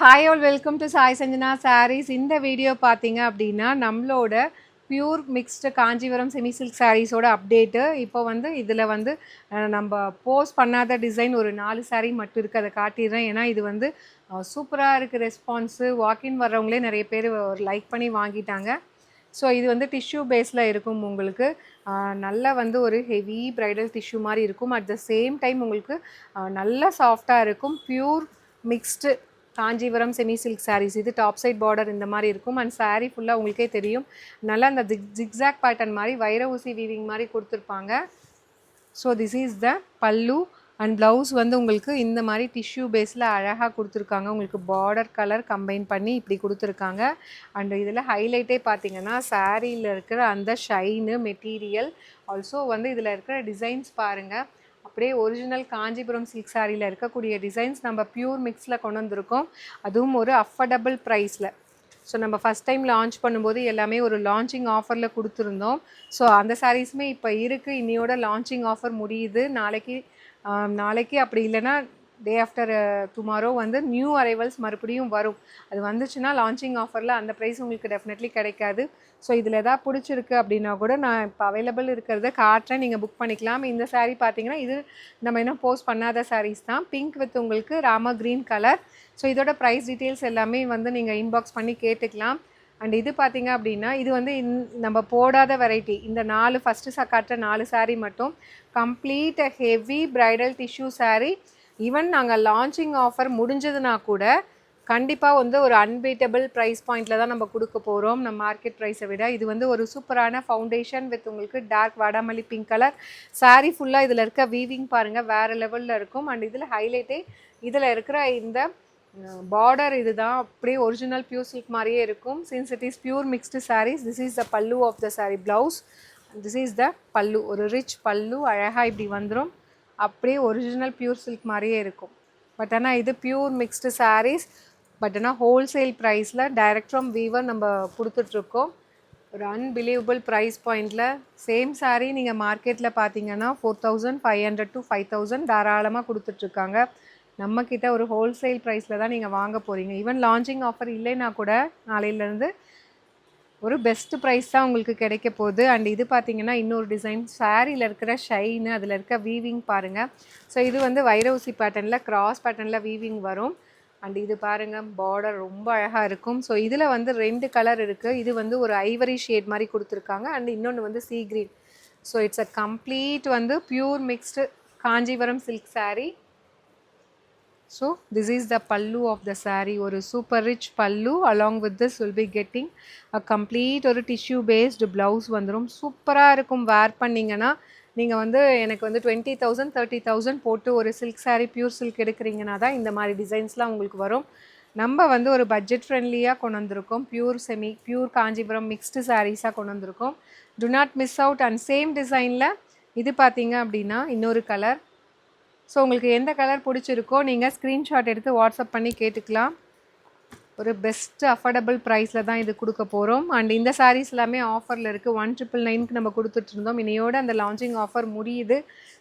Hi all welcome to Sai Sanjana sarees. இந்த video பார்த்தீங்க அப்படின்னா நம்மளோட pure mixed Kanchipuram semi silk சாரீஸோட அப்டேட்டு. இப்போ வந்து இதில் வந்து நம்ம போஸ்ட் பண்ணாத டிசைன் ஒரு 4 சாரீ மட்டும் இருக்குது, அதை காட்டிடுறேன். ஏன்னா இது வந்து சூப்பராக இருக்குது ரெஸ்பான்ஸு. வாக்கின் வர்றவங்களே நிறைய பேர் லைக் பண்ணி வாங்கிட்டாங்க. ஸோ இது வந்து டிஷ்யூ பேஸில் இருக்கும். உங்களுக்கு நல்லா வந்து ஒரு ஹெவி ப்ரைடல் டிஷ்யூ மாதிரி இருக்கும். அட் த சேம் டைம் உங்களுக்கு நல்லா சாஃப்டாக இருக்கும். Pure mixed Kanchipuram semi silk sarees. இது டாப் சைட் பார்டர் இந்த மாதிரி இருக்கும். அண்ட் சாரீ ஃபுல்லாக உங்களுக்கே தெரியும், நல்லா அந்த ஜிக்ஸாக் பேட்டர்ன் மாதிரி வைர ஊசி வீவிங் மாதிரி கொடுத்துருப்பாங்க. ஸோ திஸ் இஸ் த பல்லு. அண்ட் ப்ளவுஸ் வந்து உங்களுக்கு இந்த மாதிரி டிஷ்யூ பேஸில் அழகாக கொடுத்துருக்காங்க. உங்களுக்கு பார்டர் கலர் கம்பைன் பண்ணி இப்படி கொடுத்துருக்காங்க. அண்ட் இதில் ஹைலைட்டே பார்த்தீங்கன்னா சாரியில் இருக்கிற அந்த ஷைனு மெட்டீரியல், ஆல்சோ வந்து இதில் இருக்கிற டிசைன்ஸ் பாருங்கள். அப்படியே ஒரிஜினல் காஞ்சிபுரம் சில்க் சாரியில் இருக்கக்கூடிய டிசைன்ஸ் நம்ம பியூர் மிக்ஸில் கொண்டு வந்திருக்கோம். அதுவும் ஒரு அஃபர்டபுள் ப்ரைஸில். ஸோ நம்ம ஃபஸ்ட் டைம் லான்ச் பண்ணும்போது எல்லாமே ஒரு லான்ச்சிங் ஆஃபரில் கொடுத்துருந்தோம். ஸோ அந்த சாரீஸுமே இப்போ இருக்குது. இன்னையோட லான்ச்சிங் ஆஃபர் முடியுது. நாளைக்கு அப்படி இல்லைன்னா டே ஆஃப்டர் டுமாரோ வந்து நியூ அரைவல்ஸ் மறுபடியும் வரும். அது வந்துச்சுன்னா லான்ச்சிங் ஆஃபரில் அந்த ப்ரைஸ் உங்களுக்கு டெஃபினெட்லி கிடைக்காது. ஸோ இதில் எதாவது பிடிச்சிருக்கு அப்படின்னா கூட நான் இப்போ அவைலபிள் இருக்கிறத காட்டுறேன், நீங்கள் புக் பண்ணிக்கலாம். இந்த சாரீ பார்த்தீங்கன்னா இது நம்ம இன்னும் போஸ்ட் பண்ணாத சாரீஸ் தான். பிங்க் வித் உங்களுக்கு ராம க்ரீன் கலர். ஸோ இதோட ப்ரைஸ் டீட்டெயில்ஸ் எல்லாமே வந்து நீங்கள் இன்பாக்ஸ் பண்ணி கேட்டுக்கலாம். அண்ட் இது பார்த்தீங்க அப்படின்னா இது வந்து நம்ம போடாத வெரைட்டி. இந்த 4 ஃபஸ்ட்டு காட்டுற 4 சாரீ மட்டும் complete heavy bridal tissue sari. Even நாங்கள் லான்ச்சிங் ஆஃபர் முடிஞ்சதுன்னா கூட கண்டிப்பாக வந்து ஒரு அன்பீட்டபிள் ப்ரைஸ் பாயிண்டில் தான் நம்ம கொடுக்க போகிறோம், நம்ம மார்க்கெட் ப்ரைஸை விட. இது வந்து ஒரு சூப்பரான ஃபவுண்டேஷன் வித் உங்களுக்கு டார்க் வாடாமல்லி பிங்க் கலர் சாரீ. ஃபுல்லாக இதில் இருக்க வீவிங் பாருங்கள் வேறு லெவலில் இருக்கும். அண்ட் இதில் ஹைலைட்டே இதில் இருக்கிற இந்த பார்டர் இதுதான். அப்படியே ஒரிஜினல் பியூர் சில்க் மாதிரியே இருக்கும். Since it is pure mixed sarees. This is the pallu of the saree. Blouse this is the pallu. ஒரு ரிச் பல்லு அழகாக இப்படி வந்துடும். அப்படியே ஒரிஜினல் பியூர் சில்க் மாதிரியே இருக்கும். பட் ஆனால் இது பியூர் மிக்ஸ்டு சாரீஸ். பட் ஆனால் ஹோல்சேல் ப்ரைஸில் டைரக்ட் ஃப்ரம் வீவர் நம்ம கொடுத்துட்ருக்கோம். ஒரு அன்பிலீவபிள் ப்ரைஸ் பாயிண்டில். சேம் சாரீ நீங்கள் மார்க்கெட்டில் பார்த்தீங்கன்னா 4500 to 5000 தாராளமாக கொடுத்துட்ருக்காங்க. நம்மக்கிட்ட ஒரு ஹோல்சேல் ப்ரைஸில் தான் நீங்கள் வாங்க போகிறீங்க. ஈவன் லான்ச்சிங் ஆஃபர் இல்லைன்னா கூட நாளையிலேருந்து ஒரு பெஸ்ட் ப்ரைஸ் தான் உங்களுக்கு கிடைக்க போகுது. அண்ட் இது பார்த்தீங்கன்னா இன்னொரு டிசைன். சாரியில் இருக்கிற ஷைனு, அதில் இருக்க வீவிங் பாருங்கள். ஸோ இது வந்து வைரவுசி பேட்டர்னில் கிராஸ் பேட்டர்னில் வீவிங் வரும். அண்ட் இது பாருங்கள் பார்டர் ரொம்ப அழகாக இருக்கும். ஸோ இதில் வந்து 2 கலர் இருக்குது. இது வந்து ஒரு ஐவரி ஷேட் மாதிரி கொடுத்துருக்காங்க. அண்ட் இன்னொன்று வந்து sea green. So it's a complete வந்து pure mixed Kanchipuram silk saree. So this is the pallu of the saree. ஒரு super rich pallu. along with this will be getting a complete ஒரு tissue based blouse வந்துடும். சூப்பராக இருக்கும். வேர் பண்ணிங்கன்னா நீங்கள் வந்து எனக்கு வந்து 20,000 30,000 போட்டு ஒரு சில்க் சாரீ பியூர் சில்க் எடுக்கிறீங்கன்னா தான் இந்த மாதிரி டிசைன்ஸ்லாம் உங்களுக்கு வரும். நம்ம வந்து ஒரு பட்ஜெட் ஃப்ரெண்ட்லியாக கொண்டு வந்திருக்கோம். பியூர் காஞ்சிபுரம் மிக்ஸ்டு சாரீஸாக கொண்டு வந்திருக்கோம். To not miss out. And same டிசைனில் இது பார்த்தீங்க அப்படின்னா இன்னொரு கலர். ஸோ உங்களுக்கு எந்த கலர் பிடிச்சிருக்கோ நீங்கள் ஸ்க்ரீன்ஷாட் எடுத்து வாட்ஸ்அப் பண்ணி கேட்டுக்கலாம். ஒரு பெஸ்ட்டு அஃபோர்டபுள் ப்ரைஸில் தான் இது கொடுக்க போகிறோம். அண்ட் இந்த சாரீஸ் எல்லாமே ஆஃபரில் இருக்குது. 1999 நம்ம கொடுத்துட்ருந்தோம். இன்னையோட அந்த லான்ச்சிங் ஆஃபர் முடியுது.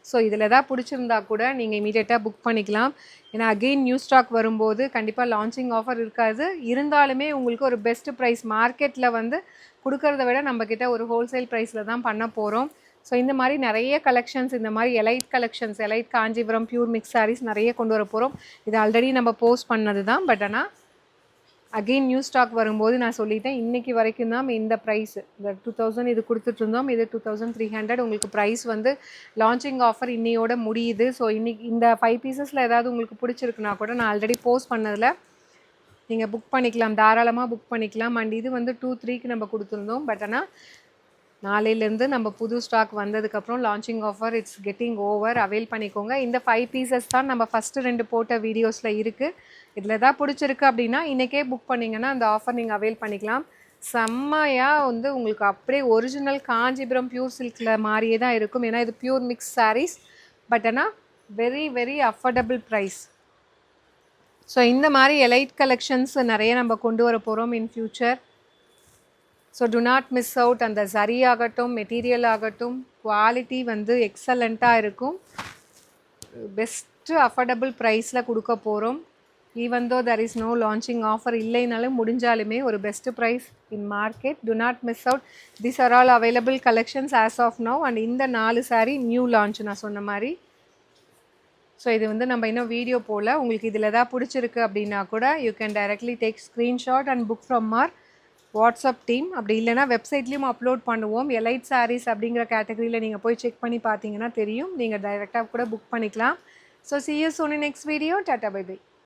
ஸோ இதில் எதாவது பிடிச்சிருந்தா கூட நீங்கள் இமீடியட்டாக புக் பண்ணிக்கலாம். ஏன்னா அகெயின் நியூ ஸ்டாக் வரும்போது கண்டிப்பாக லான்ச்சிங் ஆஃபர் இருக்காது. இருந்தாலுமே உங்களுக்கு ஒரு பெஸ்ட்டு ப்ரைஸ் மார்க்கெட்டில் வந்து கொடுக்கறத விட நம்மக்கிட்ட ஒரு ஹோல்சேல் ப்ரைஸில் தான் பண்ண போகிறோம். ஸோ இந்த மாதிரி நிறைய கலெக்ஷன்ஸ், இந்த மாதிரி elite collections, elite Kanchipuram pure mix sarees நிறைய கொண்டு வர போகிறோம். இது ஆல்ரெடி நம்ம போஸ்ட் பண்ணது தான். பட் ஆனால் அகெயின் நியூ ஸ்டாக் வரும்போது நான் சொல்லிட்டேன், இன்றைக்கி வரைக்கும் தான் இந்த ப்ரைஸ். இந்த 2000 இது கொடுத்துட்ருந்தோம். இது 2300. உங்களுக்கு ப்ரைஸ் வந்து லான்ச்சிங் ஆஃபர் இன்னையோட முடியுது. ஸோ இன்றைக்கி இந்த 5 பீசஸில் ஏதாவது உங்களுக்கு பிடிச்சிருக்குன்னா கூட நான் ஆல்ரெடி போஸ்ட் பண்ணதில் நீங்கள் புக் பண்ணிக்கலாம், தாராளமாக புக் பண்ணிக்கலாம். அண்ட் இது வந்து 2-3க்கு நம்ம கொடுத்துருந்தோம். பட் ஆனால் நாளையிலேருந்து நம்ம புது ஸ்டாக் வந்ததுக்கப்புறம் launching offer it's getting over. Avail பண்ணிக்கோங்க. இந்த 5 பீசஸ் தான் நம்ம ஃபஸ்ட்டு 2 போட்ட வீடியோஸில் இருக்குது. இதில் எதாவது பிடிச்சிருக்கு அப்படின்னா இன்றைக்கே புக் பண்ணிங்கன்னா அந்த ஆஃபர் நீங்கள் அவைல் பண்ணிக்கலாம். செம்மையாக வந்து உங்களுக்கு அப்படியே ஒரிஜினல் காஞ்சிபுரம் பியூர் சில்கில் மாதிரியே தான் இருக்கும். ஏன்னா இது பியூர் மிக்ஸ் சாரீஸ். பட் ஆனால் very very affordable price. So இந்த மாதிரி எலைட் கலெக்ஷன்ஸ் நிறைய நம்ம கொண்டு வர போகிறோம் in future. So do not miss out. அந்த சரி ஆகட்டும், மெட்டீரியல் ஆகட்டும், குவாலிட்டி வந்து எக்ஸலண்ட்டாக இருக்கும். பெஸ்ட்டு அஃபோர்டபுள் ப்ரைஸில் கொடுக்க போகிறோம். Even though there is no launching offer இல்லைனாலும் முடிஞ்சாலுமே ஒரு best price in market. do not miss out. these are all available collections as of now and இந்த 4 saree நியூ லான்ச் நான் சொன்ன மாதிரி. ஸோ இது வந்து நம்ம இன்னும் வீடியோ போல். உங்களுக்கு இதில் எதாவது பிடிச்சிருக்கு அப்படின்னா கூட you can directly take screenshot and book from our WhatsApp team. அப்படி இல்லைனா வெப்சைட்லேயும் அப்லோட் பண்ணுவோம். எலைட் சாரீஸ் அப்படிங்கிற கேட்டகரியில் நீங்கள் போய் செக் பண்ணி பார்த்தீங்கன்னா தெரியும். நீங்கள் டைரெக்டாக கூட புக் பண்ணிக்கலாம். So see you soon in next video. Tata bye bye.